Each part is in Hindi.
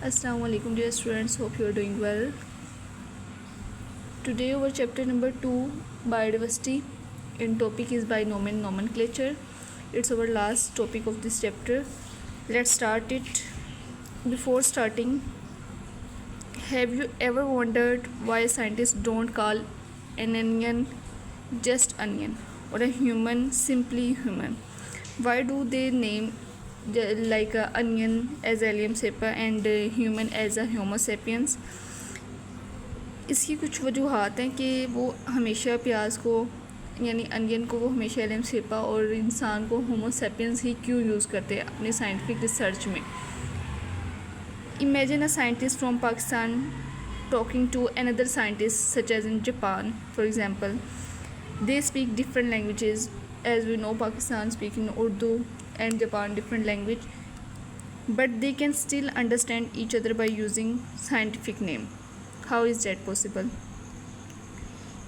Assalamu alaikum dear students, hope you are doing well. Today our chapter number 2 biodiversity and topic is binomial nomenclature. It's our last topic of this chapter. Let's start it. Before starting, have you ever wondered why scientists don't call an onion just onion or a human simply human? Why do they name like onion as Allium cepa and human as a Homo sapiens? इसकी कुछ वजूहत हैं कि वो हमेशा प्याज को यानी अनियन को वो हमेशा एलियम सेपा और इंसान को होमो सेपियंस ही क्यों यूज़ करते हैं अपनी साइंटिफिक रिसर्च में. Imagine a scientist from Pakistan talking to another scientist such as in Japan, for example. They speak different languages. As we know, Pakistan speak in Urdu and Japan different language, but they can still understand each other by using scientific name. How is that possible?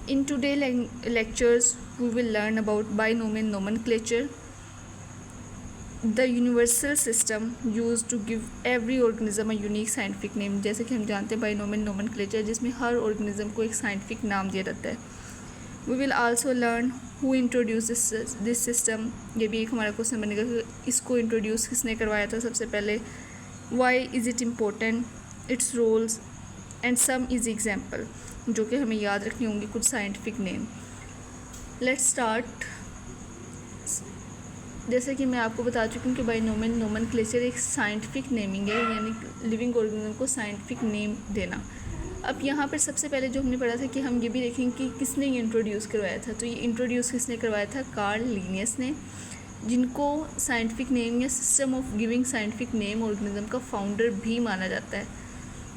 In today's lectures, we will learn about binomial nomenclature, the universal system used to give every organism a unique scientific name. जैसे कि हम जानते हैं binomial nomenclature जिसमें हर organism को एक scientific नाम दिया जाता है. We will also learn who introduced this system. ये भी एक हमारा क्वेश्चन बनेगा कि इसको इंट्रोड्यूस किसने करवाया था सबसे पहले. Why is it important? Its roles and some easy example जो कि हमें याद रखनी होंगी कुछ साइंटिफिक नेम. Let's start. जैसे कि मैं आपको बता चुकी हूँ कि बाइनोमियल नोमेनक्लेचर एक साइंटिफिक नेमिंग है, यानी लिविंग ऑर्गेनिज्म को साइंटिफिक नेम देना. अब यहाँ पर सबसे पहले जो हमने पढ़ा था कि हम ये भी देखेंगे कि किसने ये इंट्रोड्यूस करवाया था. तो ये इंट्रोड्यूस किसने करवाया था? कार्ल लिनियस ने, जिनको साइंटिफिक नेम या system of giving scientific name organism का फाउंडर भी माना जाता है.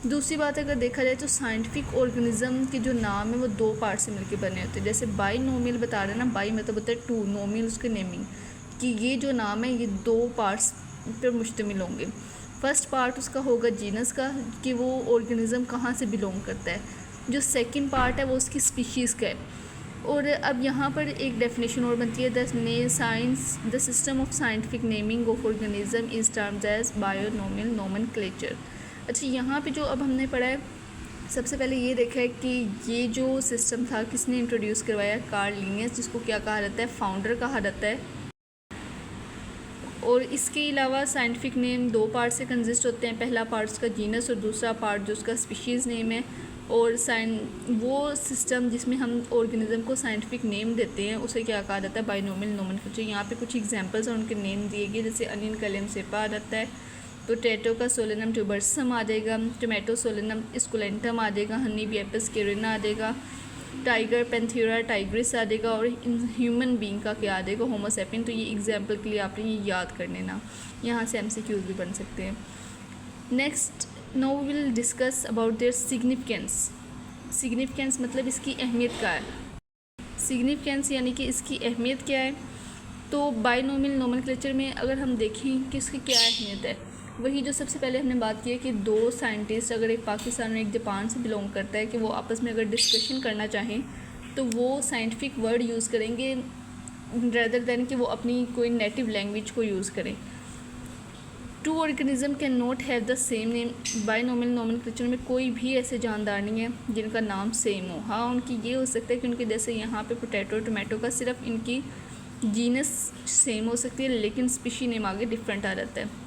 दूसरी बात अगर देखा जाए तो साइंटिफिक ऑर्गेनिज्म के जो नाम है वो दो पार्ट से मिलकर बने होते हैं. जैसे बाइनोमियल बता रहे हैं ना, बाई मतलब होता है टू, नोमियल उसके नेमिंग, कि ये जो नाम है ये दो पार्ट्स पर मुश्तमिल होंगे. फर्स्ट पार्ट उसका होगा जीनस का, कि वो ऑर्गेनिज्म कहाँ से बिलोंग करता है. जो सेकंड पार्ट है वो उसकी स्पीशीज़ का है. और अब यहाँ पर एक डेफिनेशन और बनती है, the system of scientific naming of organism is termed as binomial nomenclature. अच्छा, यहाँ पे जो अब हमने पढ़ा है, सबसे पहले ये देखा है कि ये जो सिस्टम था किसने इंट्रोड्यूस करवाया? कार्ल लिनियस, जिसको क्या कहा जाता है? फाउंडर कहा जाता है. और इसके अलावा साइंटिफिक नेम दो पार्ट से कंसिस्ट होते हैं. पहला पार्ट उसका जीनस और दूसरा पार्ट जो उसका स्पीशीज़ नेम है. और वो सिस्टम जिसमें हम ऑर्गेनिज्म को साइंटिफिक नेम देते हैं उसे क्या कहा जाता है? Binomial nomenclature. यहाँ पे कुछ एग्जांपल्स और उनके नेम दिए गए, जैसे अनियन का एलियम सेपा आ जाता है, पोटैटो का सोलेनम ट्यूबरसम आ जाएगा, टोमेटो सोलेनम स्कुलेंटम आ जाएगा, हनी बी एपिस केरिना आ जाएगा, टाइगर पेंथेरा टाइग्रिस आ जाएगा, और ह्यूमन बीइंग का क्या आ जाएगा? होमो सेपियन. तो ये एग्जांपल के लिए आपने ये याद कर लेना, यहाँ से MCQs भी बन सकते हैं. Next, now we will discuss about their significance. Significance मतलब इसकी अहमियत क्या है. सिग्निफिकेंस यानी कि इसकी अहमियत क्या है. तो बाइनोमियल नोमेनक्लेचर में अगर हम देखें कि इसकी क्या अहमियत है, वही जो सबसे पहले हमने बात की है कि दो साइंटिस्ट, अगर एक पाकिस्तान और एक जापान से बिलोंग करता है, कि वो आपस में अगर डिस्कशन करना चाहें तो वो साइंटिफिक वर्ड यूज़ करेंगे रेदर दैन कि वो अपनी कोई नेटिव लैंग्वेज को यूज़ करें. Two organism can not have the same name. Binomial nomenclature में कोई भी ऐसे जानदार नहीं है जिनका नाम सेम हो. हाँ, उनकी ये हो सकता है कि उनके जैसे यहाँ पे पोटैटो टोमेटो का सिर्फ इनकी जीनस सेम हो सकती है, लेकिन स्पीशी नेम आगे डिफरेंट आ जाता है.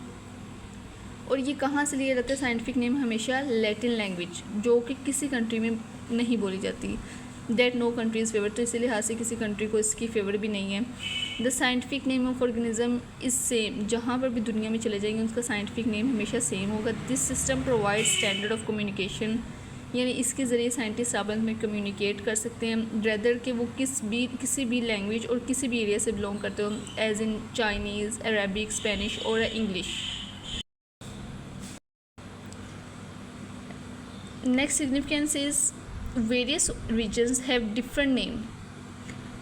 और ये कहाँ से लिया जाता है साइंटिफिक नेम? हमेशा लैटिन लैंग्वेज, जो कि किसी कंट्री में नहीं बोली जाती. That no country is favour. तो इसी लिहाज से किसी कंट्री को इसकी फेवर भी नहीं है. The scientific name of organism is same. जहाँ पर भी दुनिया में चले जाएंगे उसका साइंटिफिक नेम हमेशा सेम होगा. This system provide standard of communication, यानी इसके ज़रिए साइंटिस्ट आपस में कम्युनिकेट कर सकते हैं, रेदर कि वो किसी भी लैंग्वेज और किसी भी एरिया से बिलोंग करते हो, as in Chinese, Arabic, Spanish और English. Next significance is various regions have different name.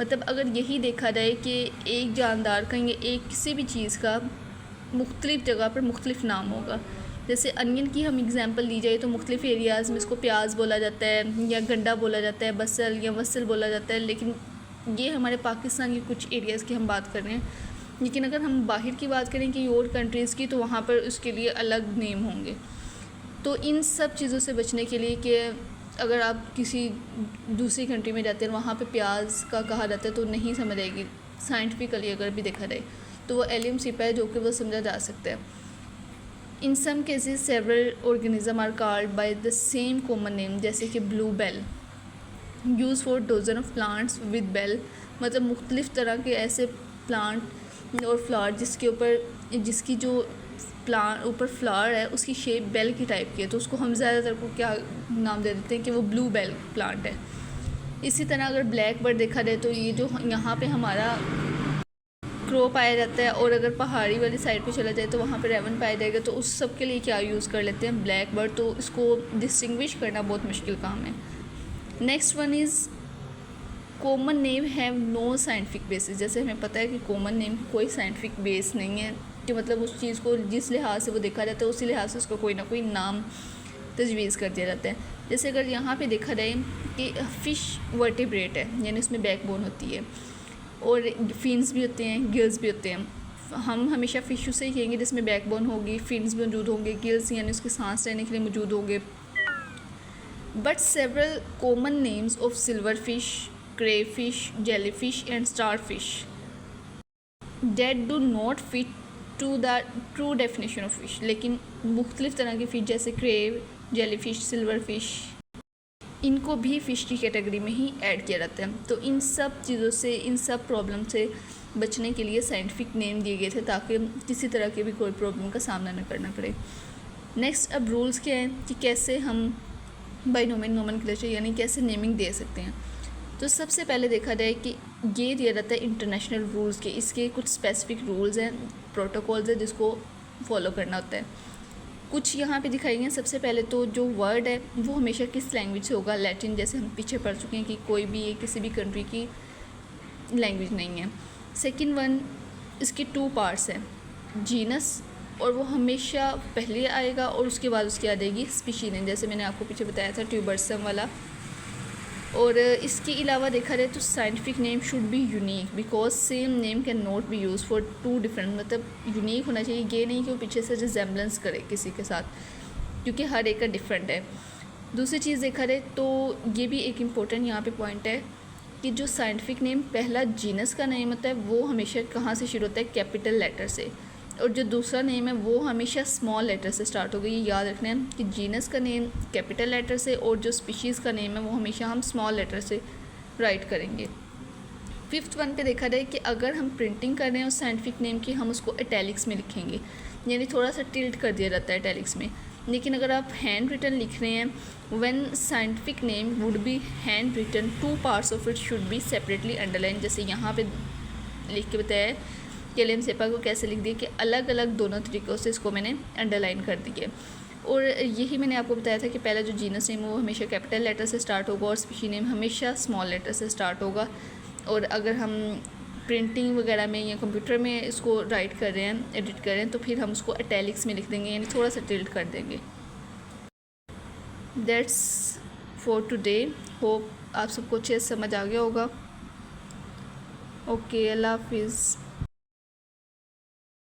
मतलब अगर यही देखा जाए कि एक जानदार का या एक किसी भी चीज़ का मुख्तलिफ़ जगह पर मुख्तलिफ़ नाम होगा. जैसे अनियन की हम एग्जांपल ली जाए तो मुख्तलिफ़ एरियाज़ में इसको प्याज बोला जाता है, या गंडा बोला जाता है, बसल या वसल बोला जाता है. लेकिन ये हमारे पाकिस्तान के कुछ एरियाज़ की हम बात कर रहे हैं. लेकिन अगर हम बाहर की बात करें कि और कंट्रीज़ की, तो वहाँ पर उसके लिए अलग नेम होंगे. तो इन सब चीज़ों से बचने के लिए कि अगर आप किसी दूसरी कंट्री में रहते हैं वहाँ पे प्याज का कहा जाता है तो नहीं समझ आएगी, साइंटिफिकली अगर भी देखा जाए तो वो एलियम सिपा है जो कि वो समझा जा सकता है। In some cases several organism are called by the same common name, जैसे कि blue bell use for dozen of plants with bell, मतलब मुख्तलिफ़ तरह के ऐसे प्लांट और फ्लावर जिसकी जो प्लांट ऊपर फ्लावर है उसकी शेप बेल की टाइप की है, तो उसको हम ज़्यादातर को क्या नाम दे देते हैं कि वो ब्लू बेल प्लांट है। इसी तरह अगर ब्लैक बर्ड देखा जाए तो ये जो यहाँ पे हमारा क्रो पाया जाता है, और अगर पहाड़ी वाली साइड पे चला जाए तो वहाँ पे रेवन पाया जाएगा, तो उस सब के लिए क्या यूज़ कर लेते हैं ब्लैक बर्ड, तो इसको डिस्टिंग्विश करना बहुत मुश्किल काम है। Next one is common name have no scientific basis, जैसे हमें पता है कि कॉमन नेम कोई साइंटिफिक बेस नहीं है कि मतलब उस चीज़ को जिस लिहाज से वो देखा जाता है उसी लिहाज से उसका कोई ना कोई नाम तजवीज़ कर दिया जाता है। जैसे अगर यहाँ पे देखा जाए कि फ़िश वर्टिब्रेट है, यानी उसमें बैकबोन होती है और फिन्स भी होते हैं, गिल्स भी होते हैं, हम हमेशा फ़िश उसे ही कहेंगे जिसमें बैकबोन होगी, फिन्स भी मौजूद होंगे, गिल्स यानी उसके सांस लेने के लिए मौजूद होंगे। But several common names of silver fish, crayfish, jellyfish and starfish that do not fit to the true definition of fish, लेकिन मुख्तलिफ़ तरह की फ़िश जैसे क्रेव, जेलीफिश, सिल्वर फिश, इनको भी फ़िश की कैटेगरी में ही ऐड किया जाता है। तो इन सब चीज़ों से, इन सब प्रॉब्लम से बचने के लिए साइंटिफिक नेम दिए गए थे ताकि किसी तरह की भी कोई प्रॉब्लम का सामना न करना पड़े। नेक्स्ट अब रूल्स क्या हैं कि कैसे हम बाइनोमियल नोमेनक्लेचर यानी कैसे नेमिंग दे सकते हैं। तो सबसे पहले देखा जाए कि ये दिया जाता है इंटरनेशनल रूल्स के, इसके कुछ स्पेसिफिक रूल्स हैं, प्रोटोकॉल्स हैं जिसको फॉलो करना होता है। कुछ यहाँ पे दिखाई हैं। सबसे पहले तो जो वर्ड है वो हमेशा किस लैंग्वेज से होगा, लैटिन, जैसे हम पीछे पढ़ चुके हैं कि कोई भी किसी भी कंट्री की लैंग्वेज नहीं है। सेकंड वन, इसके 2 पार्ट्स हैं, जीनस, और वो हमेशा पहले आएगा और उसके बाद उसकी आ जाएगी स्पीशीज नेम, जैसे मैंने आपको पीछे बताया था ट्यूबरसम वाला। और इसके अलावा देखा जाए तो scientific name should be unique because same name can not be use for 2 different, मतलब यूनिक होना चाहिए, ये नहीं कि वो पीछे से रिजेम्बलेंस करे किसी के साथ, क्योंकि हर एक का डिफरेंट है। दूसरी चीज़ देखा जाए तो ये भी एक इम्पोर्टेंट यहाँ पे पॉइंट है कि जो साइंटिफिक नेम पहला जीनस का नेम होता है वो हमेशा कहाँ से शुरू होता है, कैपिटल लेटर से, और जो दूसरा नेम है वो हमेशा स्मॉल लेटर से स्टार्ट होगा। ये याद रखना है कि जीनस का नेम कैपिटल लेटर से और जो स्पीशीज़ का नेम है वो हमेशा हम स्मॉल लेटर से राइट करेंगे। 5th वन पे देखा जाए कि अगर हम प्रिंटिंग कर रहे हैं उस साइंटिफिक नेम की, हम उसको इटैलिक्स में लिखेंगे, यानी थोड़ा सा टिल्ट कर दिया जाता है इटैलिक्स में। लेकिन अगर आप हैंड रिटन लिख रहे हैं, when scientific name would be hand written 2 parts of it should be separately underline, जैसे यहाँ पे लिख के बताया है कि एलियम सेपा को कैसे लिख दिया कि अलग अलग दोनों तरीक़ों से इसको मैंने अंडरलाइन कर दिया। और यही मैंने आपको बताया था कि पहला जो जीनस नेम है वो हमेशा कैपिटल लेटर से स्टार्ट होगा और स्पीशी नेम हमेशा स्मॉल लेटर से स्टार्ट होगा। और अगर हम प्रिंटिंग वगैरह में या कंप्यूटर में इसको राइट कर रहे हैं, एडिट कर रहे हैं, तो फिर हम उसको इटैलिक्स में लिख देंगे, यानी थोड़ा सा टिल्ट कर देंगे। दैट्स फॉर टुडे, होप आप सबको अच्छे से समझ आ गया होगा। ओके, अल्लाह हाफिज़।